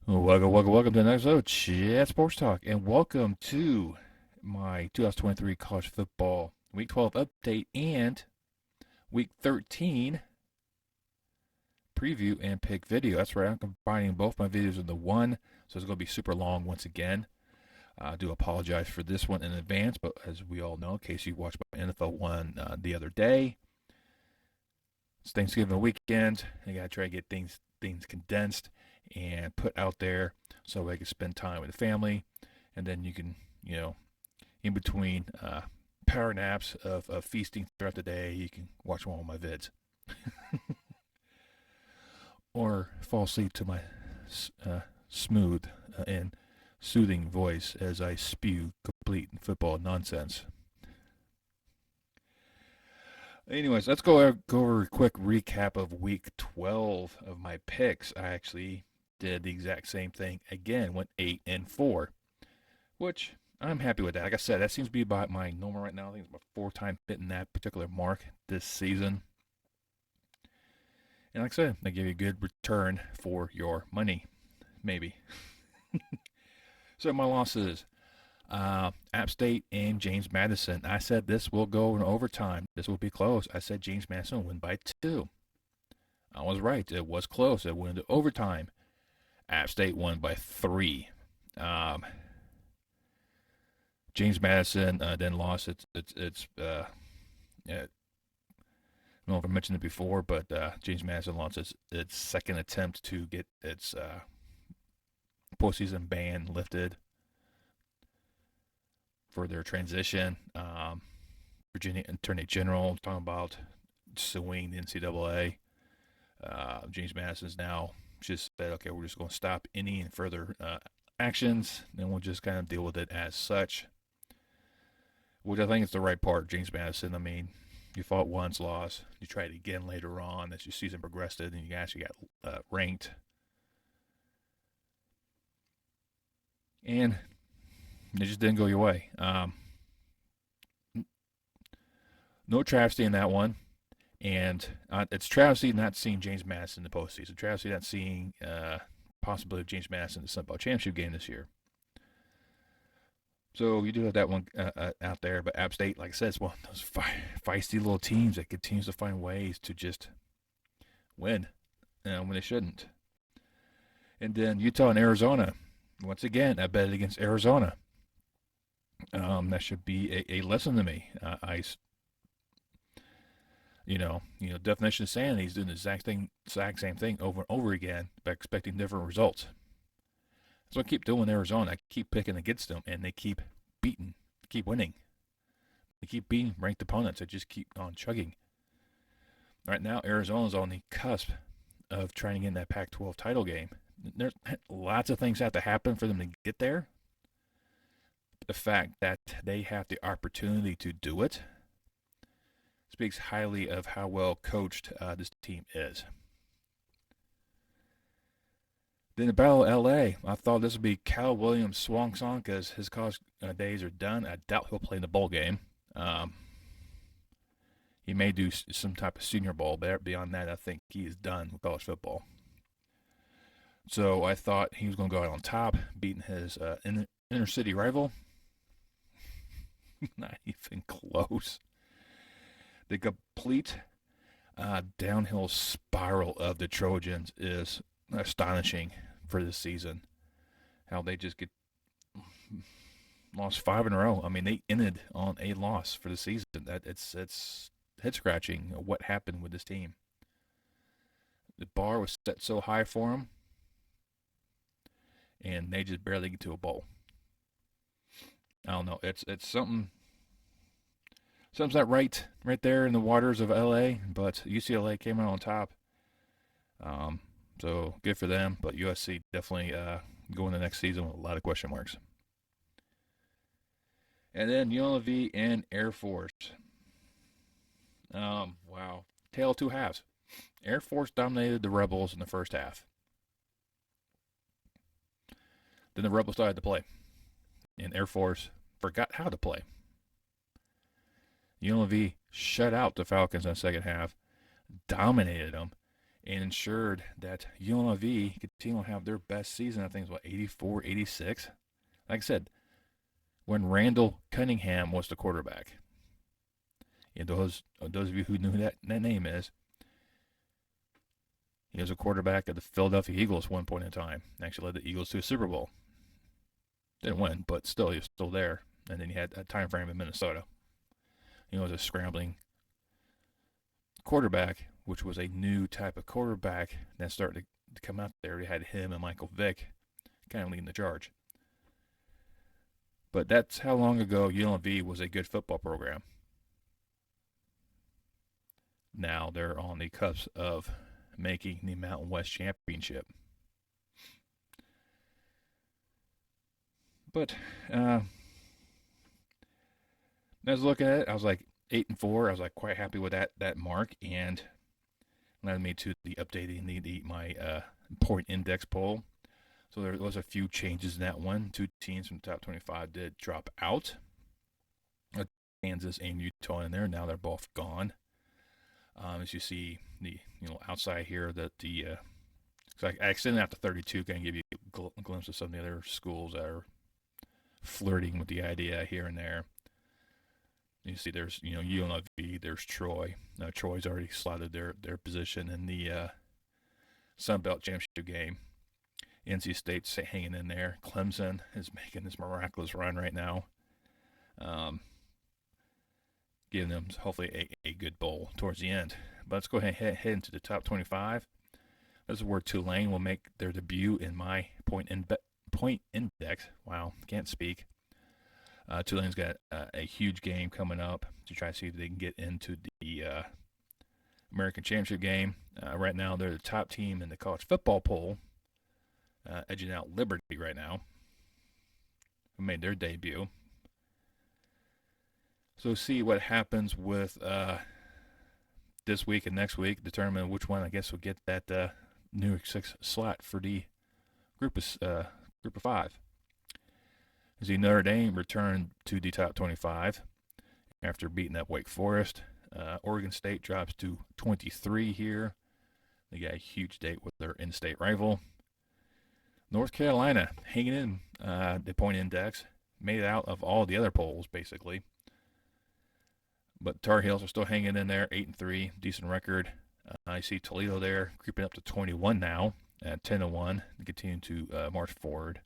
Welcome to the next episode of Chat Sports Talk, and welcome to my 2023 college football Week 12 update and Week 13 preview and pick video. That's right, I'm combining both my videos into one, so it's going to be super long once again. I do apologize for this one in advance, but as we all know, in case you watched my NFL one the other day, it's Thanksgiving weekend. I got to try to get things condensed and put out there so I can spend time with the family, and then you can, in between power naps of feasting throughout the day, you can watch one of my vids. Or fall asleep to my smooth and soothing voice as I spew complete football nonsense. Anyways, let's go over a quick recap of Week 12 of my picks. I actually did the exact same thing again, went 8-4, which I'm happy with that. Like I said, that seems to be about my normal right now. I think it's my fourth time hitting that particular mark this season. And like I said, they give you a good return for your money, maybe. So my losses, App State and James Madison. I said this will go in overtime. This will be close. I said James Madison will win by 2. I was right. It was close. It went into overtime. App State won by 3. James Madison then lost its I don't know if I mentioned it before, but James Madison lost its second attempt to get its postseason ban lifted for their transition. Virginia Attorney General talking about suing the NCAA. James Madison's now just said, okay, we're just going to stop any and further actions, and we'll just kind of deal with it as such, which I think is the right part. James Madison, I mean, you fought once, lost. You tried it again later on as your season progressed, and you actually got ranked. And it just didn't go your way. No travesty in that one. And it's travesty not seeing James Madison in the postseason. Travesty not seeing possibility of James Madison in the Sun Belt Championship game this year. So you do have that one out there. But App State, like I said, it's one of those feisty little teams that continues to find ways to just win when they shouldn't. And then Utah and Arizona. Once again, I bet against Arizona. That should be a lesson to me. Definition of sanity is doing the exact same thing over and over again, but expecting different results. So I keep doing Arizona. I keep picking against them, and they keep winning. They keep beating ranked opponents. They just keep on chugging. Right now, Arizona's on the cusp of trying to get in that Pac-12 title game. There's lots of things have to happen for them to get there. The fact that they have the opportunity to do it speaks highly of how well coached this team is. Then the Battle of LA, I thought this would be Cal Williams' swan song because his college days are done. I doubt he'll play in the bowl game. He may do some type of senior bowl, but beyond that, I think he is done with college football. So I thought he was going to go out on top, beating his inner city rival. Not even close. The complete downhill spiral of the Trojans is astonishing for this season. How they just get lost 5 in a row. I mean, they ended on a loss for the season. It's head scratching what happened with this team. The bar was set so high for them, and they just barely get to a bowl. I don't know. It's something. Something's not right there in the waters of LA, but UCLA came out on top. So good for them, but USC definitely going the next season with a lot of question marks. And then UNLV and Air Force. Wow. Tale of two halves. Air Force dominated the Rebels in the first half. Then the Rebels started to play, and Air Force forgot how to play. UNLV shut out the Falcons in the second half, dominated them, and ensured that UNLV continue to have their best season. I think it was, 84, 86. Like I said, when Randall Cunningham was the quarterback. And those of you who knew who that name is, he was a quarterback of the Philadelphia Eagles at one point in time. Actually led the Eagles to a Super Bowl. Didn't win, but still, he was still there. And then he had a time frame in Minnesota. He was a scrambling quarterback, which was a new type of quarterback that started to come out there. We had him and Michael Vick kind of leading the charge. But that's how long ago UNLV was a good football program. Now they're on the cusp of making the Mountain West Championship. But as I was looking at it, I was like 8-4. I was like quite happy with that mark, and led me to the updating my point index poll. So there was a few changes in that one. 2 teams from the top 25 did drop out. Kansas and Utah in there. Now they're both gone. As you see, the outside here that so I extended out to 32, kind of give you a glimpse of some of the other schools that are flirting with the idea here and there. You see, there's UNLV, there's Troy. Troy's already slotted their position in the Sun Belt Championship game. NC State's hanging in there. Clemson is making this miraculous run right now, giving them hopefully a good bowl towards the end. But let's go ahead and head into the top 25. This is where Tulane will make their debut in my point index. Wow, can't speak. Tulane's got a huge game coming up to try to see if they can get into the American Championship game. Right now, they're the top team in the college football poll, edging out Liberty right now, who made their debut. So see what happens with this week and next week. Determine which one I guess will get that New York 6 slot for the group of 5. As the Notre Dame returned to the top 25 after beating up Wake Forest. Oregon State drops to 23 here. They got a huge date with their in-state rival. North Carolina hanging in the point index, made it out of all the other polls basically. But Tar Heels are still hanging in there, 8-3, decent record. I see Toledo there creeping up to 21 now at 10-1, continuing to march forward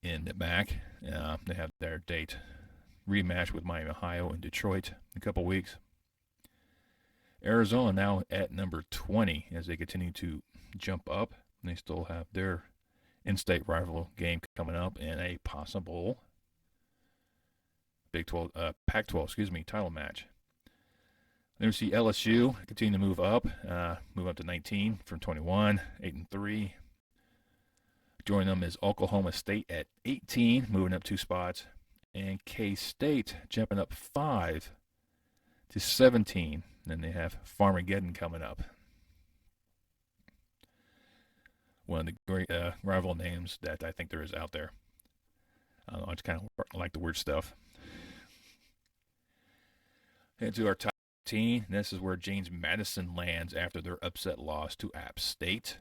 in the back. They have their date rematch with Miami, Ohio, and Detroit in a couple weeks. Arizona now at number 20 as they continue to jump up. They still have their in-state rival game coming up in a possible Pac-12, title match. Then we see LSU continue to move up to 19 from 21, 8-3. Joining them is Oklahoma State at 18, moving up 2 spots, and K-State jumping up 5 to 17. Then they have Farmaggedon coming up. One of the great rival names that I think there is out there. I just kind of like the weird stuff. Head to our top 15. This is where James Madison lands after their upset loss to App State.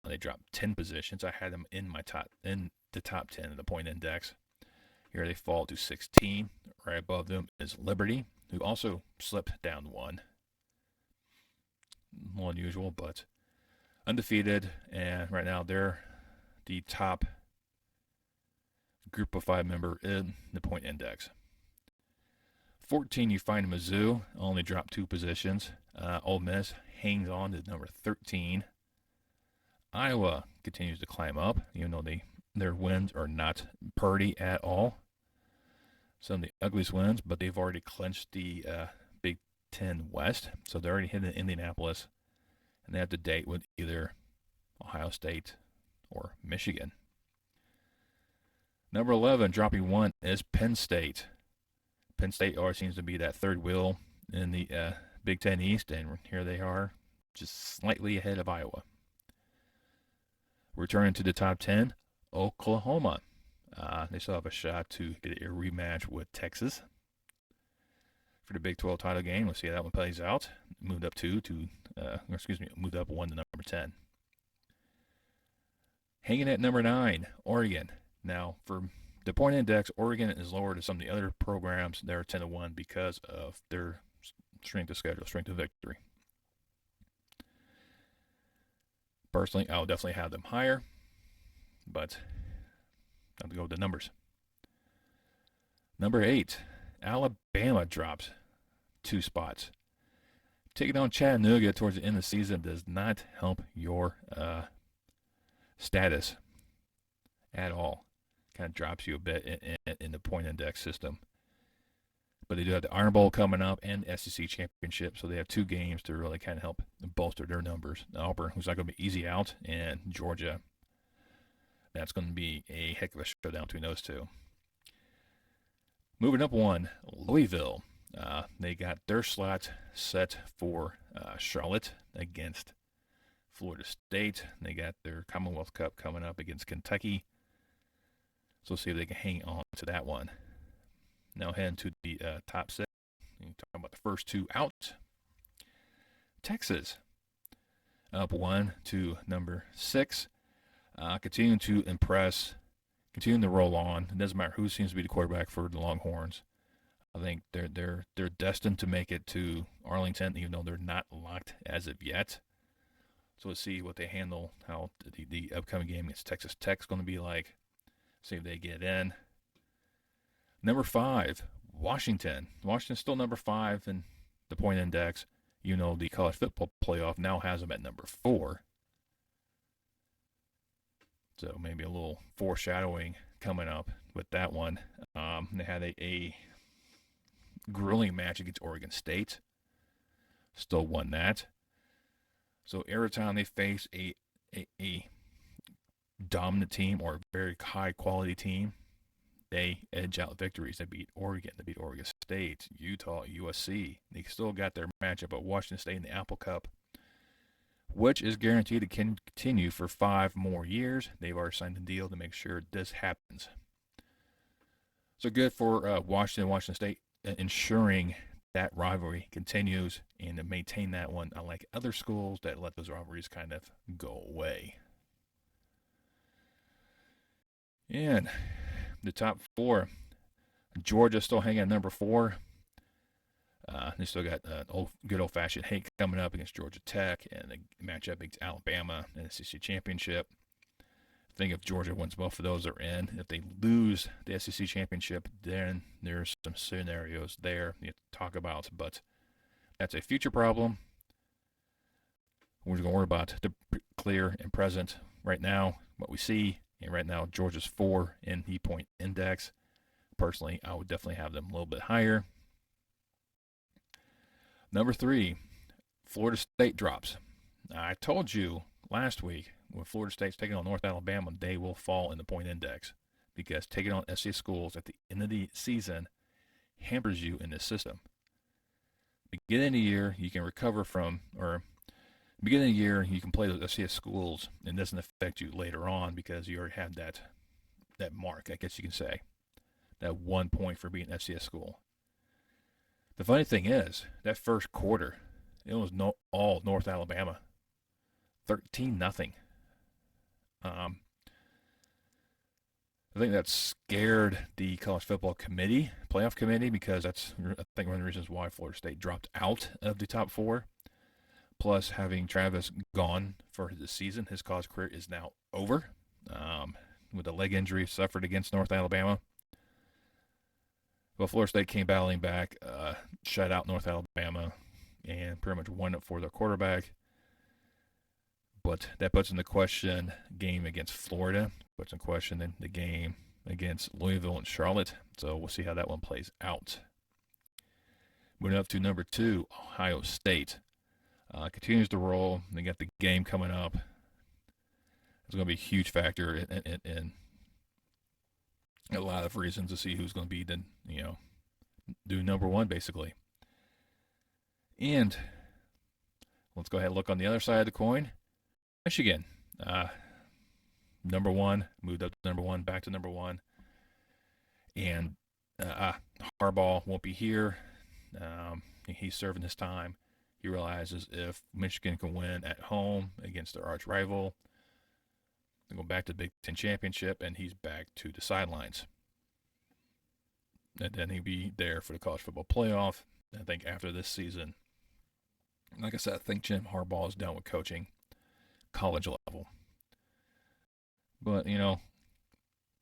They dropped 10 positions. I had them in the top 10 of the point index. Here they fall to 16. Right above them is Liberty, who also slipped down 1. More unusual, but undefeated. And right now they're the top group of 5 member in the point index. 14, you find Mizzou, only dropped 2 positions. Ole Miss hangs on to number 13. Iowa continues to climb up, even though their wins are not pretty at all. Some of the ugliest wins, but they've already clinched the Big Ten West, so they're already hitting Indianapolis, and they have to date with either Ohio State or Michigan. Number 11, dropping 1, is Penn State. Penn State always seems to be that third wheel in the Big Ten East, and here they are, just slightly ahead of Iowa. Returning to the top 10, Oklahoma. They still have a shot to get a rematch with Texas for the Big 12 title game. Let's see how that one plays out. Moved up moved up 1 to number 10. Hanging at number 9, Oregon. Now, for the point index, Oregon is lower than some of the other programs. They're 10 to 1 because of their strength of schedule, strength of victory. Personally, I'll definitely have them higher, but I have to go with the numbers. Number 8, Alabama drops 2 spots. Taking on Chattanooga towards the end of the season does not help your status at all. Kind of drops you a bit in the point index system. But they do have the Iron Bowl coming up and SEC Championship, so they have 2 games to really kind of help bolster their numbers. Auburn, who's not going to be easy out, and Georgia. That's going to be a heck of a showdown between those 2. Moving up 1, Louisville. They got their slot set for Charlotte against Florida State. They got their Commonwealth Cup coming up against Kentucky. So let's see if they can hang on to that one. Now heading to the top 6. Talking about the first 2 out. Texas up 1 to number 6. Continuing to impress, continuing to roll on. It doesn't matter who seems to be the quarterback for the Longhorns. I think they're destined to make it to Arlington, even though they're not locked as of yet. So let's see what they handle, how the upcoming game against Texas Tech is going to be like. See if they get in. Number 5, Washington. Washington's still number 5 in the point index. You know, the college football playoff now has them at number 4. So maybe a little foreshadowing coming up with that one. They had a grueling match against Oregon State. Still won that. So every time they face a dominant team or a very high quality team, they edge out victories. They beat Oregon. They beat Oregon State, Utah, USC. They still got their matchup at Washington State in the Apple Cup, which is guaranteed to continue for 5 more years. They've already signed a deal to make sure this happens. So good for Washington State, ensuring that rivalry continues and to maintain that one, unlike other schools that let those rivalries kind of go away. And the top 4, Georgia still hanging at number 4. They still got good old-fashioned hate coming up against Georgia Tech and the matchup against Alabama in the SEC Championship. I think if Georgia wins both of those, they're in. If they lose the SEC Championship, then there's some scenarios there you have to talk about. But that's a future problem. We're just going to worry about the clear and present right now, what we see. And right now, Georgia's 4 in the point index. Personally, I would definitely have them a little bit higher. Number 3, Florida State drops. Now, I told you last week when Florida State's taking on North Alabama, they will fall in the point index because taking on SC schools at the end of the season hampers you in this system. Beginning of the year, you can recover from, or beginning of the year, you can play those FCS schools, and it doesn't affect you later on because you already have that mark, I guess you can say, that 1 point for being an FCS school. The funny thing is, that first quarter, it was all North Alabama, 13-0. I think that scared the college football playoff committee, because that's, I think, one of the reasons why Florida State dropped out of the top 4. Plus, having Travis gone for the season, his college career is now over with a leg injury suffered against North Alabama. Well, Florida State came battling back, shut out North Alabama, and pretty much won it for their quarterback. But that puts into question game against Florida, puts in question the game against Louisville and Charlotte. So we'll see how that one plays out. Moving up to number 2, Ohio State. Continues to roll. They got the game coming up. It's going to be a huge factor in a lot of reasons to see who's going to be do number 1, basically. And let's go ahead and look on the other side of the coin. Michigan, number 1, moved up to number 1, back to number 1. And Harbaugh won't be here. He's serving his time. He realizes if Michigan can win at home against their arch rival, they go back to the Big Ten championship, and he's back to the sidelines. And then he'll be there for the college football playoff. I think after this season, like I said, I think Jim Harbaugh is done with coaching college level. But,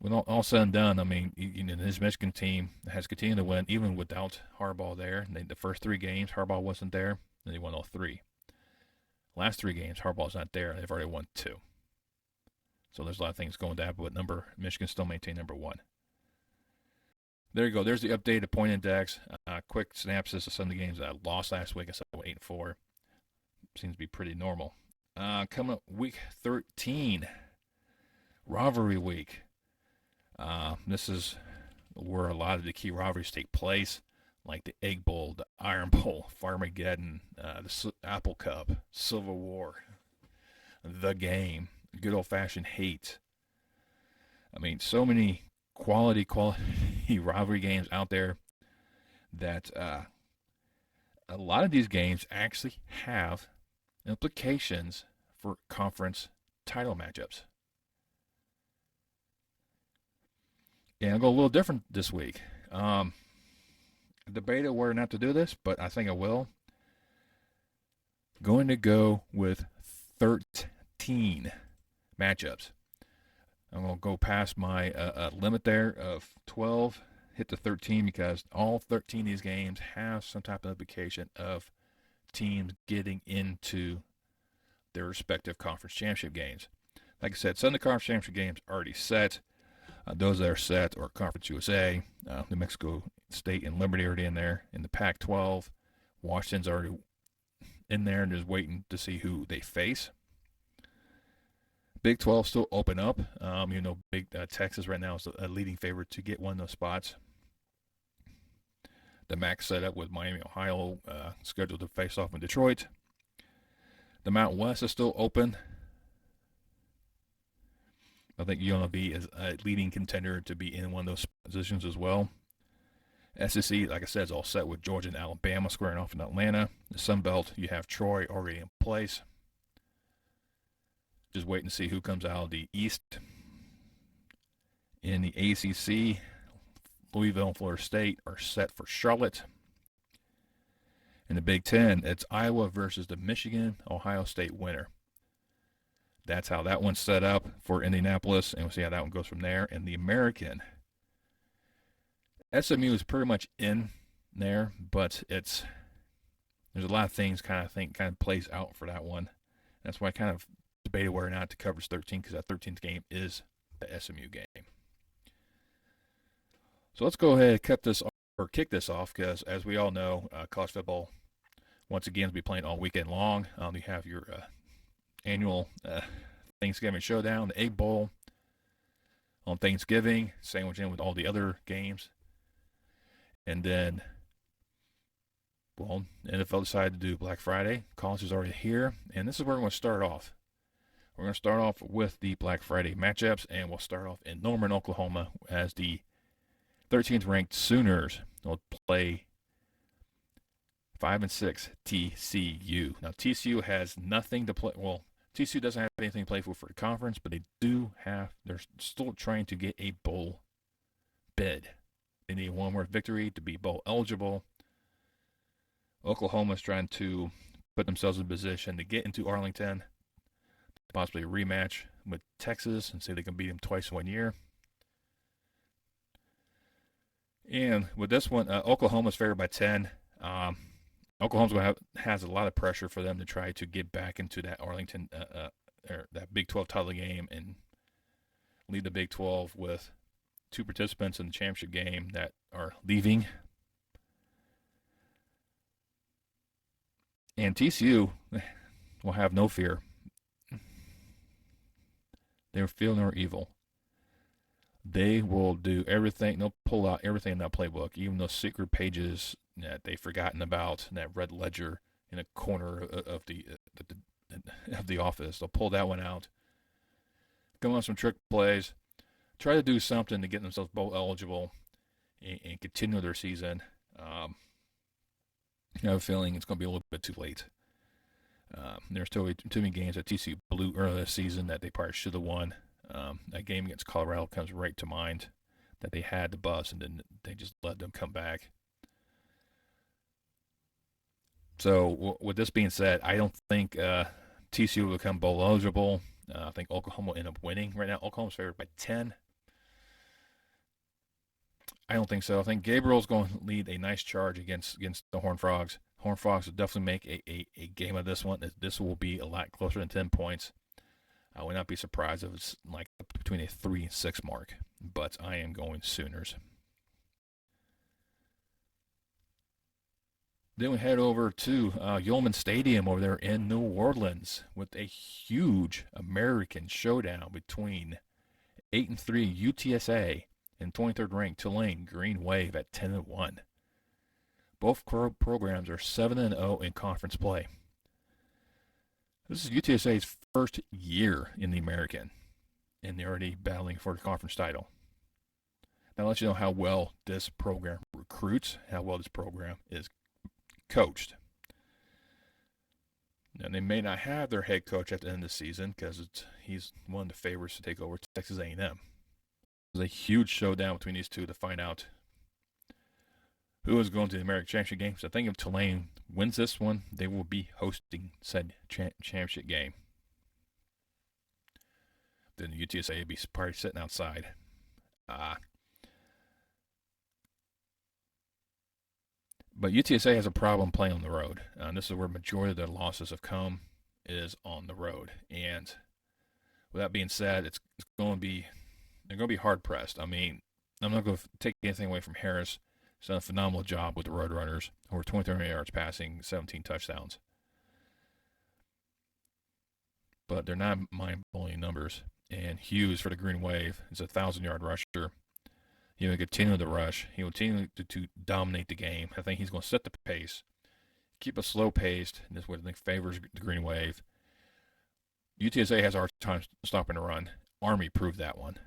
when all said and done, I mean, his Michigan team has continued to win even without Harbaugh there. The first 3 games, Harbaugh wasn't there, and they won all 3. Last 3 games, Harbaugh's not there, and they've already won 2. So there's a lot of things going to happen, but Michigan still maintain number 1. There you go. There's the updated point index. Quick synopsis of some of the games that I lost last week. I said 8-4. Seems to be pretty normal. Coming up week 13, rivalry week. This is where a lot of the key rivalries take place, like the Egg Bowl, the Iron Bowl, Farmaggedon, the Apple Cup, Civil War, the game, good old-fashioned hate. I mean, so many quality rivalry games out there that a lot of these games actually have implications for conference title matchups. And I'll go a little different this week. I debated whether or not to do this, but I think I will. Going to go with 13 matchups. I'm going to go past my limit there of 12, hit the 13 because all 13 of these games have some type of implication of teams getting into their respective conference championship games. Like I said, some of the conference championship games are already set. Those that are set are Conference USA, New Mexico State and Liberty already in there. In the Pac-12, Washington's already in there and just waiting to see who they face. Big 12 still open up. Big Texas right now is a leading favorite to get one of those spots. The MAC set up with Miami, Ohio, scheduled to face off in Detroit. The Mountain West is still open. I think UNLV is a leading contender to be in one of those positions as well. SEC, like I said, is all set with Georgia and Alabama squaring off in Atlanta. The Sun Belt, you have Troy already in place. Just waiting to see who comes out of the East. In the ACC, Louisville and Florida State are set for Charlotte. In the Big Ten, it's Iowa versus the Michigan-Ohio State winner. That's how that one's set up for Indianapolis, and we'll see how that one goes from there. And the American, SMU is pretty much in there, but there's a lot of things kind of plays out for that one. That's why I kind of debated whether or not to cover 13 because that 13th game is the SMU game. So let's go ahead and kick this off because, as we all know, college football once again will be playing all weekend long. You have your annual Thanksgiving showdown, the Egg Bowl on Thanksgiving, sandwiched in with all the other games. And then, NFL decided to do Black Friday. College is already here, and this is where we're going to start off. We're going to start off with the Black Friday matchups, and we'll start off in Norman, Oklahoma, as the 13th ranked Sooners will play 5-6 TCU. Now, TCU has nothing to play. Well, TCU doesn't have anything to play for the conference, but they're still trying to get a bowl bid. They need one more victory to be bowl eligible. Oklahoma's trying to put themselves in position to get into Arlington, possibly a rematch with Texas and see if they can beat them twice in 1 year. And with this one, Oklahoma's favored by 10. Oklahoma's has a lot of pressure for them to try to get back into that Arlington, or that Big 12 title game and lead the Big 12 with 2 participants in the championship game that are leaving. And TCU will have no fear. They feel no evil. They will do everything. They'll pull out everything in that playbook, even those secret pages that they've forgotten about, that red ledger in a corner of the office. They'll pull that one out, come on some trick plays, try to do something to get themselves bowl eligible and continue their season. I have a feeling it's going to be a little bit too late. There's too many games that TCU blew earlier this season that they probably should have won. That game against Colorado comes right to mind, that they had the bus and then they just let them come back. So with this being said, I don't think TCU will become bowl eligible. I think Oklahoma will end up winning. Right now, Oklahoma's favored by 10. I don't think so. I think Gabriel's going to lead a nice charge against the Horned Frogs. Horned Frogs will definitely make a game of this one. This will be a lot closer than 10 points. I would not be surprised if it's like between a 3 and 6 mark, but I am going Sooners. Then we head over to Yulman Stadium over there in New Orleans with a huge American showdown between 8-3 UTSA and 23rd ranked Tulane Green Wave at 10-1. Both programs are 7-0 in conference play. This is UTSA's first year in the American, and they're already battling for the conference title. That lets you know how well this program recruits, how well this program is coached. Now, they may not have their head coach at the end of the season because he's one of the favorites to take over Texas A&M. There's a huge showdown between these two to find out who is going to the American Championship game. So I think if Tulane wins this one, they will be hosting said championship game. Then the UTSA will be probably sitting outside. But UTSA has a problem playing on the road. This is where the majority of their losses have come, is on the road. And with that being said, they're going to be hard pressed. I mean, I'm not going to take anything away from Harris. He's done a phenomenal job with the Roadrunners, over 2,300 yards passing, 17 touchdowns. But they're not mind-blowing numbers. And Hughes for the Green Wave is a 1,000-yard rusher. He will continue the rush. He will continue to dominate the game. I think he's going to set the pace, keep a slow pace. This is what I think favors the Green Wave. UTSA has a hard time stopping the run. Army proved that one.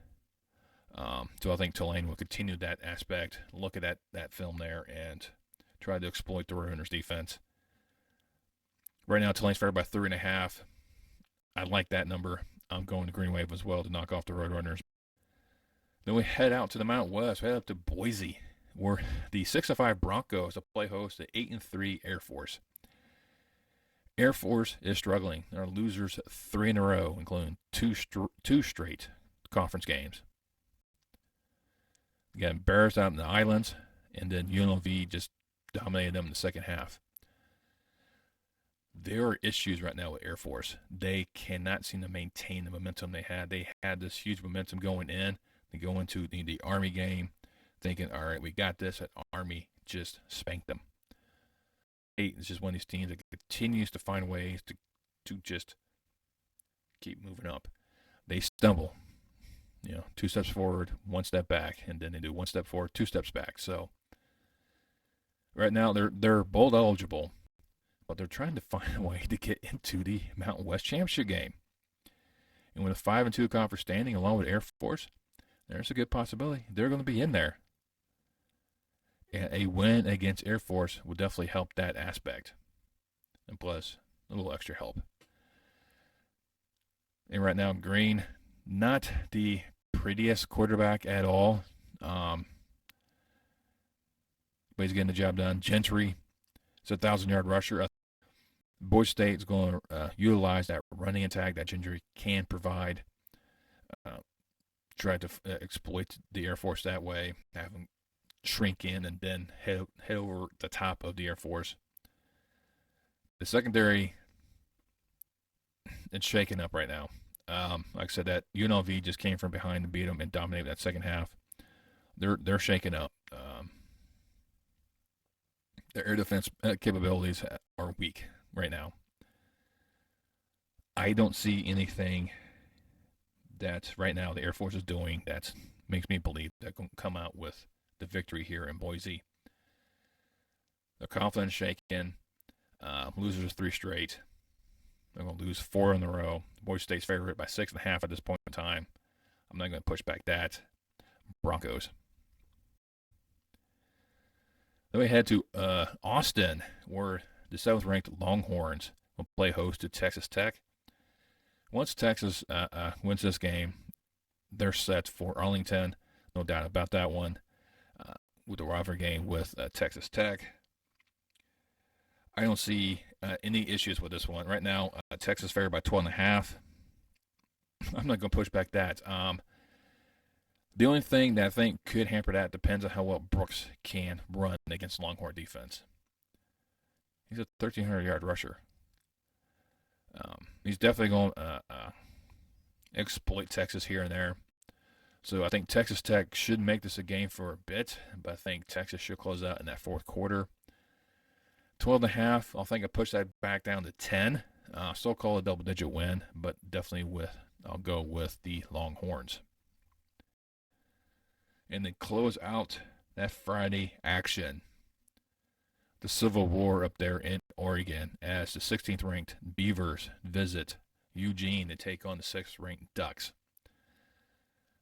So I think Tulane will continue that aspect, look at that film there, and try to exploit the Roadrunners' defense. Right now, Tulane's favored by 3.5. I like that number. I'm going to Green Wave as well to knock off the Roadrunners. Then we head out to the Mountain West. We head up to Boise, where the 6-5 Broncos will play host to 8-3 Air Force. Air Force is struggling. They're losers 3 in a row, including two straight conference games. They got embarrassed out in the islands, and then UNLV just dominated them in the second half. There are issues right now with Air Force. They cannot seem to maintain the momentum they had. They had this huge momentum going in. They go into the Army game thinking, all right, we got this. At Army just spanked them. It's just one of these teams that continues to find ways to just keep moving up. They stumble. 2 steps forward, 1 step back, and then they do 1 step forward, 2 steps back. So right now they're bowl eligible, but they're trying to find a way to get into the Mountain West Championship game. And with a 5-2 conference standing along with Air Force, there's a good possibility they're going to be in there. And a win against Air Force will definitely help that aspect. And plus, a little extra help. And right now, Green, not the prettiest quarterback at all. But he's getting the job done. Gentry is a 1,000-yard rusher. Boise State is going to utilize that running attack that Gentry can provide. Try to exploit the Air Force that way, have them shrink in and then head over the top of the Air Force. The secondary, it's shaking up right now. Like I said, that UNLV just came from behind to beat them and dominate that second half. They're shaking up. Their air defense capabilities are weak right now. I don't see anything that right now the Air Force is doing that makes me believe they're going to come out with the victory here in Boise. The confidence shaken. Losers 3 straight. They're going to lose 4 in a row. Boise State's favorite by 6.5 at this point in time. I'm not going to push back that. Broncos. Then we head to Austin, where the 7th-ranked Longhorns will play host to Texas Tech. Once Texas wins this game, they're set for Arlington. No doubt about that one. With the rivalry game with Texas Tech. I don't see any issues with this one. Right now, Texas favored by 12.5. I'm not going to push back that. The only thing that I think could hamper that depends on how well Brooks can run against Longhorn defense. He's a 1,300-yard rusher. He's definitely going to exploit Texas here and there. So I think Texas Tech should make this a game for a bit, but I think Texas should close out in that fourth quarter. 12.5, I think I push that back down to 10. Still call it a double-digit win, but definitely I'll go with the Longhorns. And then close out that Friday action. The Civil War up there in Oregon as the 16th-ranked Beavers visit Eugene to take on the 6th-ranked Ducks.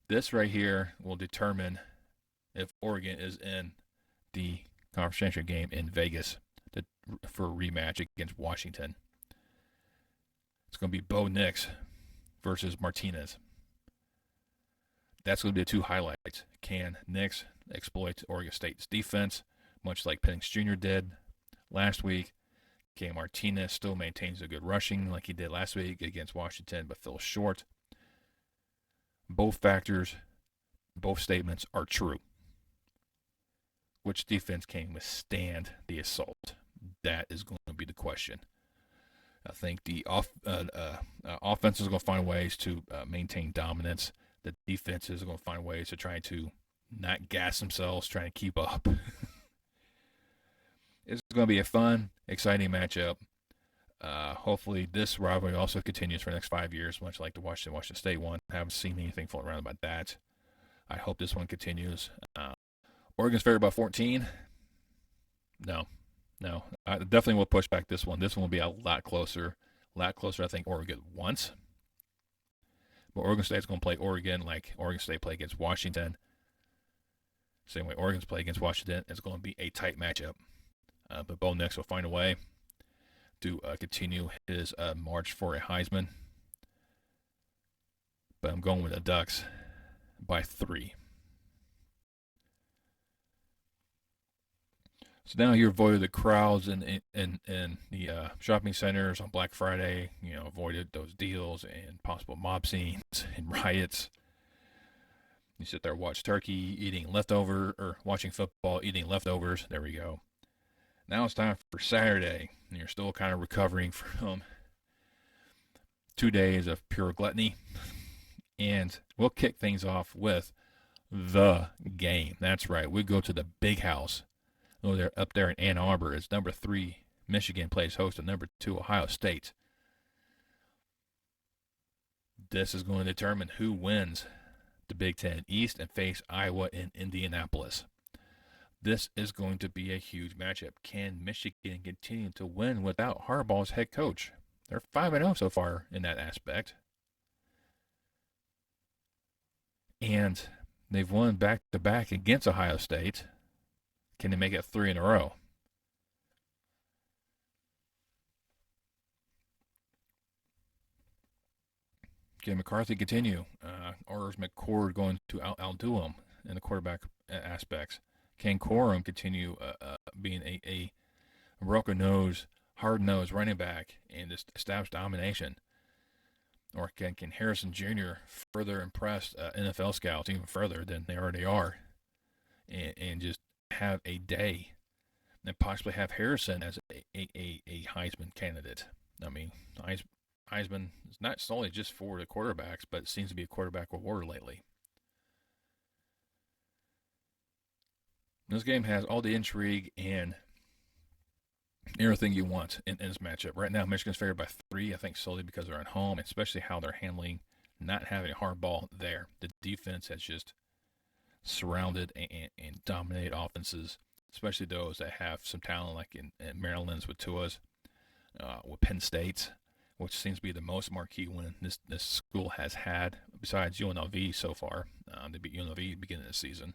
This right here will determine if Oregon is in the conference championship game in Vegas for a rematch against Washington. It's going to be Bo Nix versus Martinez. That's going to be the two highlights. Can Nix exploit Oregon State's defense, much like Penix Jr. did last week? Can Martinez still maintains a good rushing like he did last week against Washington, but fell short? Both factors, both statements are true. Which defense can withstand the assault? That is going to be the question. I think the offense is going to find ways to maintain dominance. The defense is going to find ways to try to not gas themselves, trying to keep up. It's going to be a fun, exciting matchup. Hopefully this rivalry also continues for the next 5 years, much like the Washington State one. I haven't seen anything floating around about that. I hope this one continues. Oregon's favored by 14. No. I definitely will push back this one. This one will be a lot closer. I think Oregon wants. But Oregon State's going to play Oregon like Oregon State play against Washington. Same way Oregon's play against Washington. It's going to be a tight matchup. But Bo Nix will find a way to continue his march for a Heisman. But I'm going with the Ducks by 3. So now you avoided the crowds in the shopping centers on Black Friday. Avoided those deals and possible mob scenes and riots. You sit there, watch turkey, watching football, eating leftovers. There we go. Now it's time for Saturday. And you're still kind of recovering from 2 days of pure gluttony. And we'll kick things off with the game. That's right. We go to the big house. They're up there in Ann Arbor. It's number 3, Michigan plays host to number 2, Ohio State. This is going to determine who wins the Big Ten East and face Iowa in Indianapolis. This is going to be a huge matchup. Can Michigan continue to win without Harbaugh's head coach? They're 5-0 so far in that aspect. And they've won back-to-back against Ohio State. Can they make it 3 in a row? Can McCarthy continue? Or is McCord going to outdo him in the quarterback aspects? Can Corum continue being a broken-nosed, hard-nosed running back and just establish domination? Or can Harrison Jr. further impress NFL scouts even further than they already are and just have a day and possibly have Harrison as a Heisman candidate? I mean, Heisman is not solely just for the quarterbacks, but it seems to be a quarterback award lately. This game has all the intrigue and everything you want in this matchup. Right now, Michigan's favored by 3, I think solely because they're at home, especially how they're handling not having a Harbaugh there. The defense has just surrounded and dominated offenses, especially those that have some talent like in Maryland's with Tua's, with Penn State's, which seems to be the most marquee win this school has had, besides UNLV so far. They beat UNLV at the beginning of the season.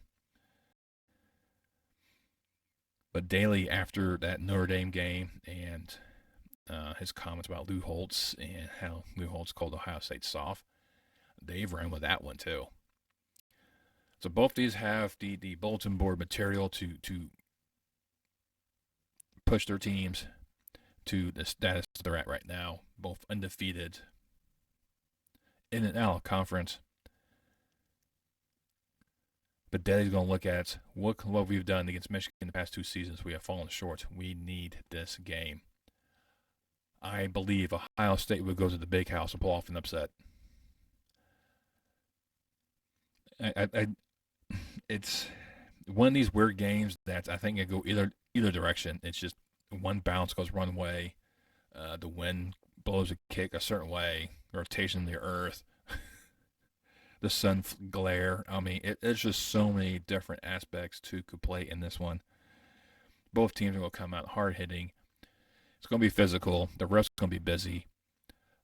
But Daly, after that Notre Dame game and his comments about Lou Holtz and how Lou Holtz called Ohio State soft, they've ran with that one too. So both these have the bulletin board material to push their teams to the status they're at right now, both undefeated in and out of conference. But Daddy's going to look at what we've done against Michigan in the past 2 seasons. We have fallen short. We need this game. I believe Ohio State would go to the big house and pull off an upset. It's one of these weird games that I think it go either direction. It's just one bounce goes one way, the wind blows a kick a certain way, rotation of the earth, the sun glare. I mean, it's just so many different aspects to could play in this one. Both teams are going to come out hard hitting. It's going to be physical. The refs going to be busy.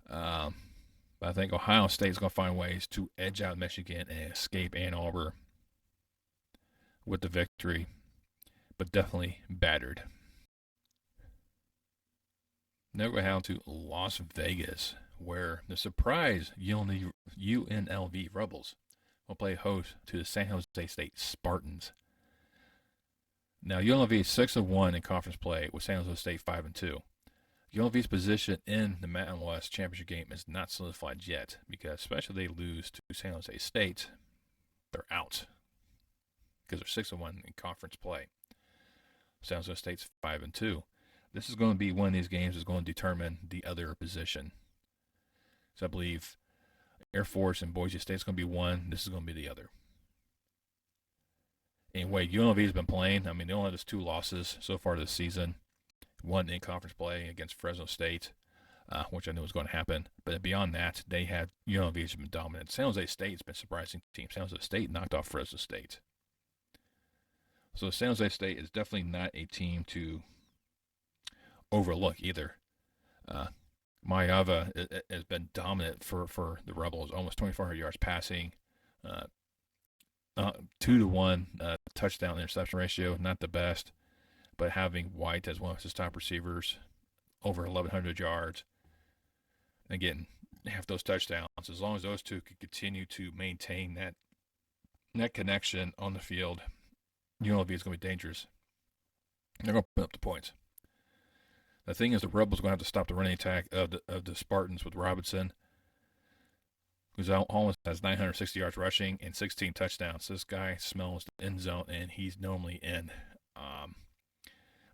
But I think Ohio State is going to find ways to edge out Michigan and escape Ann Arbor with the victory, but definitely battered. Now we're going to Las Vegas, where the surprise UNLV Rebels will play host to the San Jose State Spartans. Now UNLV is 6-1 in conference play, with San Jose State 5-2. UNLV's position in the Mountain West Championship game is not solidified yet, because especially if they lose to San Jose State, they're out, because they're 6-1 in conference play. San Jose State's 5-2. This is going to be one of these games that's going to determine the other position. So I believe Air Force and Boise State's going to be one. This is going to be the other. Anyway, UNLV has been playing. I mean, they only have 2 losses so far this season. One in conference play against Fresno State, which I knew was going to happen. But beyond that, UNLV has been dominant. San Jose State's been a surprising team. San Jose State knocked off Fresno State. So San Jose State is definitely not a team to overlook either. Mayava has been dominant for the Rebels, almost 2,400 yards passing, 2-to-1 touchdown interception ratio, not the best, but having White as one of his top receivers, over 1,100 yards. Again, half those touchdowns. As long as those two could continue to maintain that connection on the field, UNLV is going to be dangerous. They're going to put up the points. The thing is, the Rebels are going to have to stop the running attack of the Spartans with Robinson, who's almost has 960 yards rushing and 16 touchdowns. This guy smells the end zone, and he's normally in.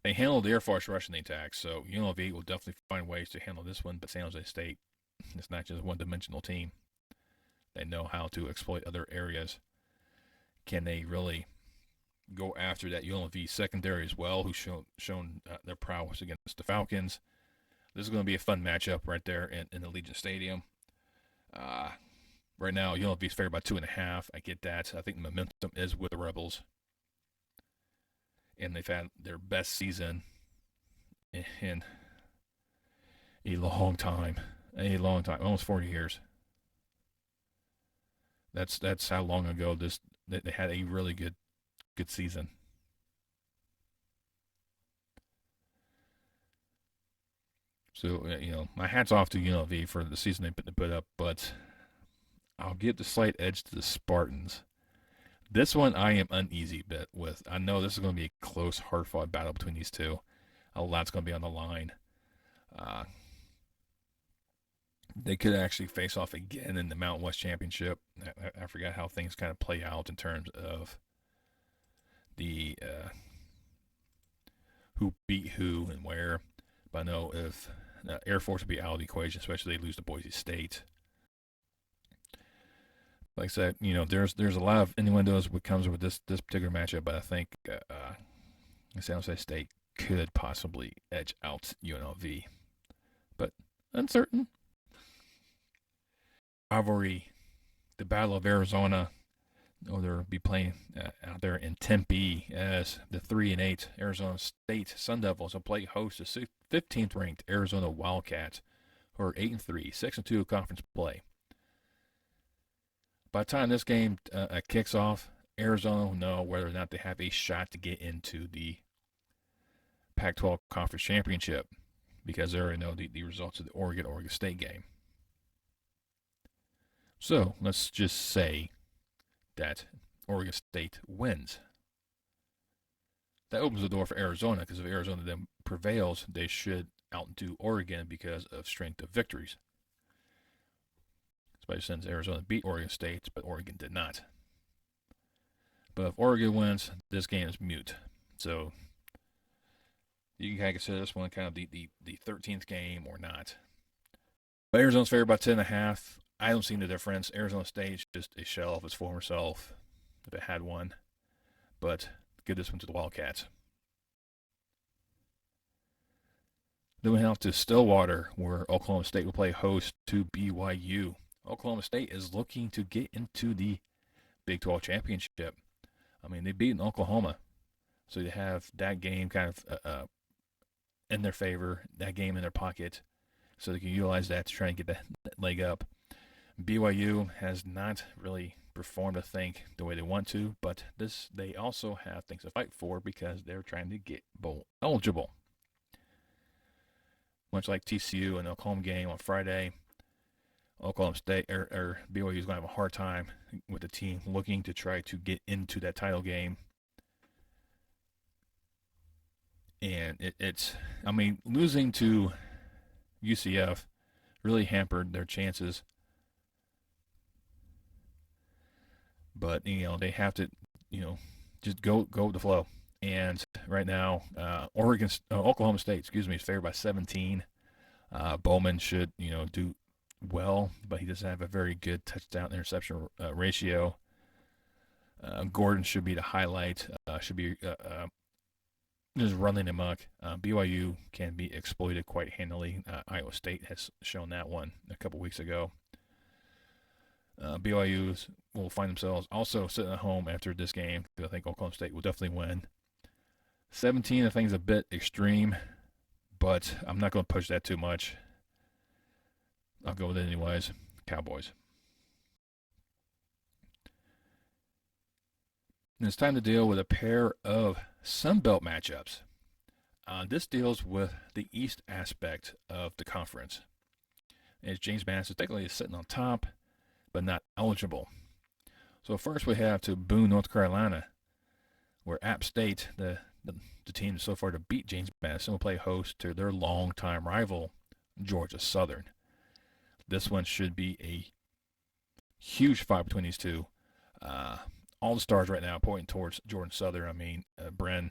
They handled the Air Force rushing attack, so UNLV will definitely find ways to handle this one. But San Jose State, it's not just a one-dimensional team. They know how to exploit other areas. Can they really go after that UNLV secondary as well, who's shown their prowess against the Falcons? This is going to be a fun matchup right there in the Legion Stadium. Right now, UNLV is favored by 2.5. I get that. I think the momentum is with the Rebels. And they've had their best season in a long time. Almost 40 years. That's how long ago they had a really good season. So, my hat's off to UNLV for the season they put up, but I'll give the slight edge to the Spartans. This one I am uneasy bit with. I know this is going to be a close, hard-fought battle between these two. A lot's going to be on the line. They could actually face off again in the Mountain West Championship. I forgot how things kind of play out in terms of the who beat who and where. But I know if Air Force would be out of the equation, especially if they lose to Boise State. Like I said, there's a lot of innuendos what comes with this particular matchup, but I think San Jose State could possibly edge out UNLV, but uncertain. Rivalry, the Battle of Arizona. They'll be playing out there in Tempe as the 3-8 Arizona State Sun Devils will play host to 15th ranked Arizona Wildcats, who are 8-3, 6-2 conference play. By the time this game kicks off, Arizona will know whether or not they have a shot to get into the Pac-12 Conference Championship because they already know the results of the Oregon State game. So let's just say that Oregon State wins. That opens the door for Arizona because if Arizona then prevails, they should outdo Oregon because of strength of victories. Especially since Arizona beat Oregon State, but Oregon did not. But if Oregon wins, this game is mute. So you can kind of consider this one kind of the 13th game or not. But Arizona's favored by 10.5. I don't see the difference. Arizona State's just a shell of its former self, if it had one. But give this one to the Wildcats. Then we head off to Stillwater, where Oklahoma State will play host to BYU. Oklahoma State is looking to get into the Big 12 championship. I mean, they've beaten Oklahoma. So you have that game kind of in their favor, that game in their pocket, so they can utilize that to try and get that leg up. BYU has not really performed, I think, the way they want to, but they also have things to fight for because they're trying to get bowl eligible. Much like TCU and the Oklahoma game on Friday, Oklahoma State or BYU is going to have a hard time with the team looking to try to get into that title game. And I mean, losing to UCF really hampered their chances. But, they have to, just go with the flow. And right now, Oklahoma State, is favored by 17. Bowman should, do well, but he doesn't have a very good touchdown interception ratio. Gordon should be the highlight. Should be just running amok. BYU can be exploited quite handily. Iowa State has shown that one a couple weeks ago. BYU will find themselves also sitting at home after this game because I think Oklahoma State will definitely win. 17, I think, is a bit extreme, but I'm not going to push that too much. I'll go with it anyways. Cowboys. And it's time to deal with a pair of Sunbelt matchups. This deals with the East aspect of the conference. As James Madison technically is sitting on top, but not eligible. So first we have to Boone, North Carolina, where App State, the team so far to beat James Madison, will play host to their longtime rival, Georgia Southern. This one should be a huge fight between these two. All the stars right now pointing towards Georgia Southern. I mean, Bren,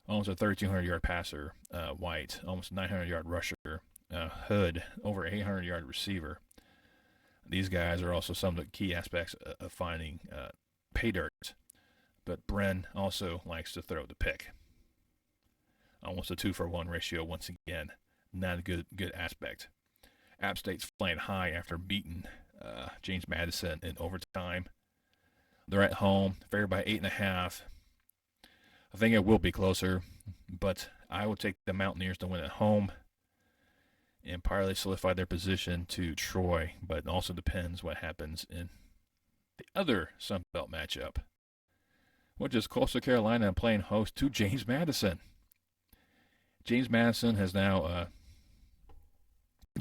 almost a 3,200-yard passer. White, almost a 900-yard rusher. Hood, over 800-yard receiver. These guys are also some of the key aspects of finding pay dirt. But Bren also likes to throw the pick. Almost a 2-for-1 ratio once again. Not a good aspect. App State's flying high after beating James Madison in overtime. They're at home, favored by 8.5. I think it will be closer, but I will take the Mountaineers to win at home and partly solidify their position to Troy, but it also depends what happens in the other Sun Belt matchup, which is Coastal Carolina playing host to James Madison. James Madison has now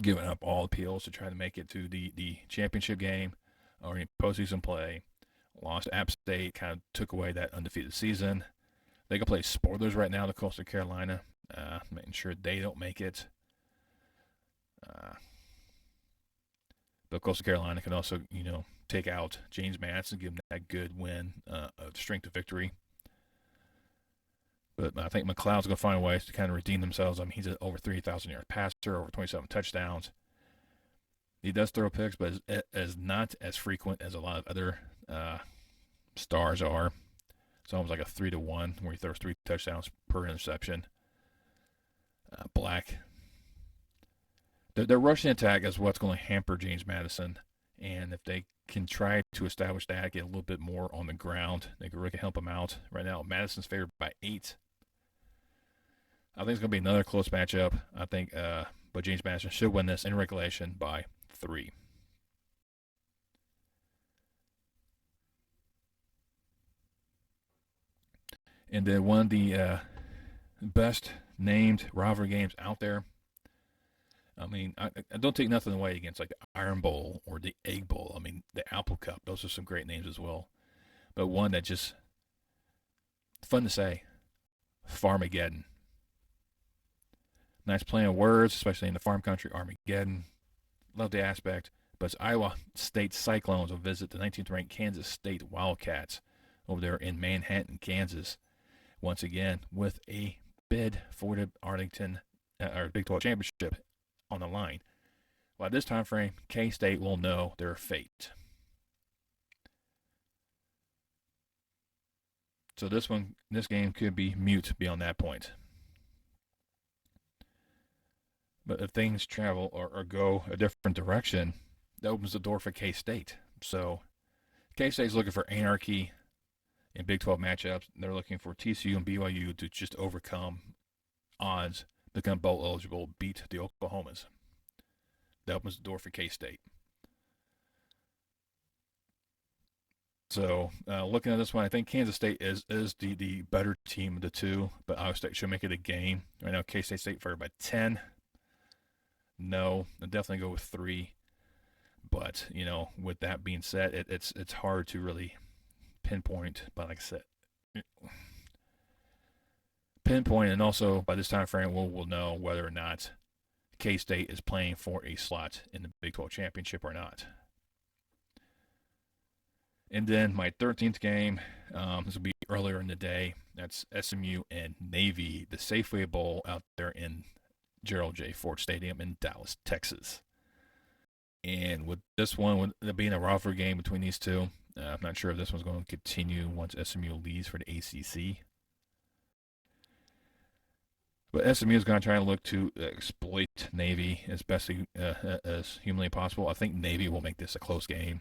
given up all appeals to try to make it to the championship game or in postseason play. Lost to App State, kind of took away that undefeated season. They can play spoilers right now to Coastal Carolina, making sure they don't make it. But Coastal Carolina can also, take out James Madison, give them that good win of strength of victory. But I think McLeod's going to find ways to kind of redeem themselves. I mean, he's an over 3,000-yard passer, over 27 touchdowns. He does throw picks, but is not as frequent as a lot of other stars are. It's almost like a 3-to-1 where he throws 3 touchdowns per interception. Black. Their rushing attack is what's going to hamper James Madison. And if they can try to establish that, get a little bit more on the ground, they can really help him out. Right now, Madison's favored by 8. I think it's going to be another close matchup. I think, but James Madison should win this in regulation by 3. And then one of the best named rivalry games out there. I mean, I don't take nothing away against like the Iron Bowl or the Egg Bowl. I mean, the Apple Cup. Those are some great names as well. But one that just fun to say, Farmageddon. Nice play on words, especially in the farm country, Armageddon. Love the aspect. But it's Iowa State Cyclones will visit the 19th ranked Kansas State Wildcats over there in Manhattan, Kansas. Once again, with a bid for the Arlington or Big 12 championship on the line. Well, at this time frame, K-State will know their fate. So this game could be mute beyond that point. But if things travel or go a different direction, that opens the door for K-State. So K-State's looking for anarchy in Big 12 matchups. They're looking for TCU and BYU to just overcome odds, become bowl eligible, beat the Oklahomas. That opens the door for K-State. So looking at this one, I think Kansas State is the better team of the two, but Iowa State should make it a game. Right now, K-State favored by 10. No, I'll definitely go with 3. But, with that being said, it's hard to really pinpoint. But like I said, pinpoint, and also by this time frame, we'll know whether or not K-State is playing for a slot in the Big 12 championship or not. And then my 13th game, this will be earlier in the day. That's SMU and Navy, the Safeway Bowl out there in Gerald J. Ford Stadium in Dallas, Texas. And with this one, with it being a rivalry game between these two, I'm not sure if this one's going to continue once SMU leaves for the ACC. But SMU is going to try and look to exploit Navy as best as humanly possible. I think Navy will make this a close game.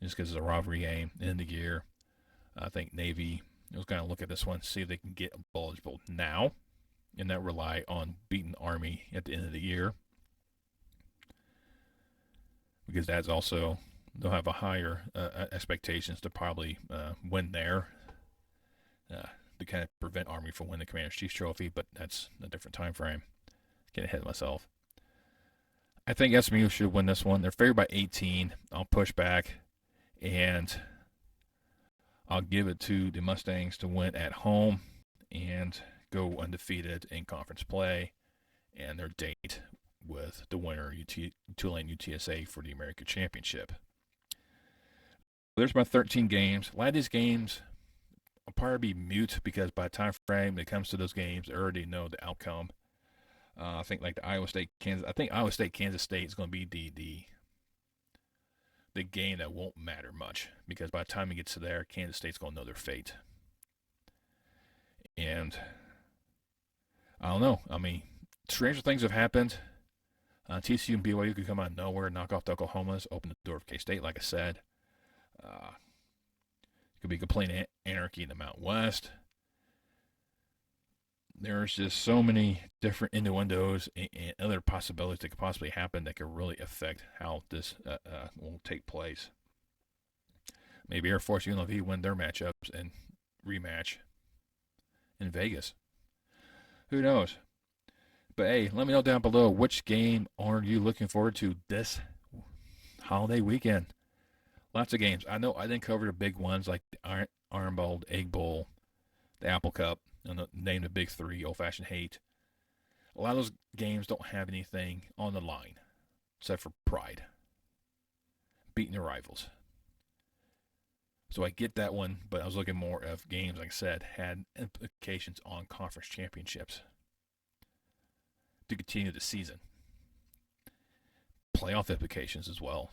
Just because it's a rivalry game, end of the year. I think Navy is going to look at this one, see if they can get eligible now, and not rely on beating Army at the end of the year. Because that's also, they'll have a higher expectations to probably win there to kind of prevent Army from winning the Commander Chiefs Trophy, but that's a different time frame. Getting ahead of myself. I think SMU should win this one. They're favored by 18. I'll push back, and I'll give it to the Mustangs to win at home and go undefeated in conference play, and their date with the winner, Tulane UTSA, for the American Championship. There's my 13 games. A lot of these games will probably be mute because by the time frame it comes to those games, they already know the outcome. I think like the Iowa State Kansas. I think Iowa State Kansas State is going to be the game that won't matter much because by the time it gets to there, Kansas State's going to know their fate. And I don't know. I mean, stranger things have happened. TCU and BYU could come out of nowhere, knock off the Oklahomas, open the door of K-State, like I said. Could be complete anarchy in the Mountain West. There's just so many different innuendos and other possibilities that could possibly happen that could really affect how this will take place. Maybe Air Force UNLV win their matchups and rematch in Vegas. Who knows? But hey, let me know down below which game are you looking forward to this holiday weekend. Lots of games. I know I didn't cover the big ones like the Iron Bowl, the Egg Bowl, the Apple Cup, and name the big 3, Old Fashioned Hate. A lot of those games don't have anything on the line except for pride. Beating their rivals. So I get that one, but I was looking more of games, like I said, had implications on conference championships to continue the season. Playoff implications as well.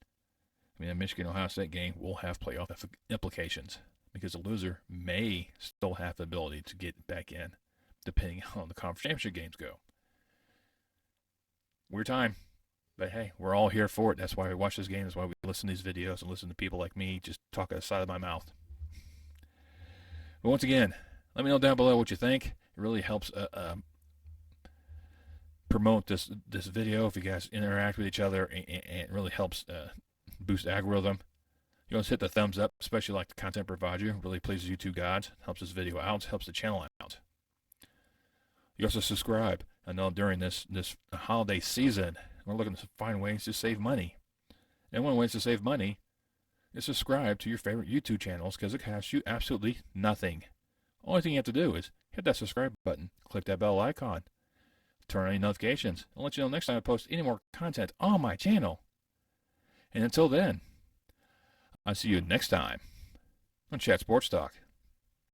I mean, the Michigan-Ohio State game will have playoff implications because the loser may still have the ability to get back in depending on the conference championship games go. Weird time. But hey, we're all here for it. That's why we watch this game. That's why we listen to these videos and listen to people like me just talk out the side of my mouth. But once again, let me know down below what you think. It really helps promote this video if you guys interact with each other, and it really helps boost the algorithm. You want to hit the thumbs up, especially like the content provider. Really pleases YouTube gods. Helps this video out. Helps the channel out. You also subscribe. I know during this holiday season, we're looking to find ways to save money. And one of the ways to save money is subscribe to your favorite YouTube channels because it costs you absolutely nothing. Only thing you have to do is hit that subscribe button, click that bell icon, turn on any notifications. I'll let you know next time I post any more content on my channel. And until then, I'll see you next time on Chat Sports Talk.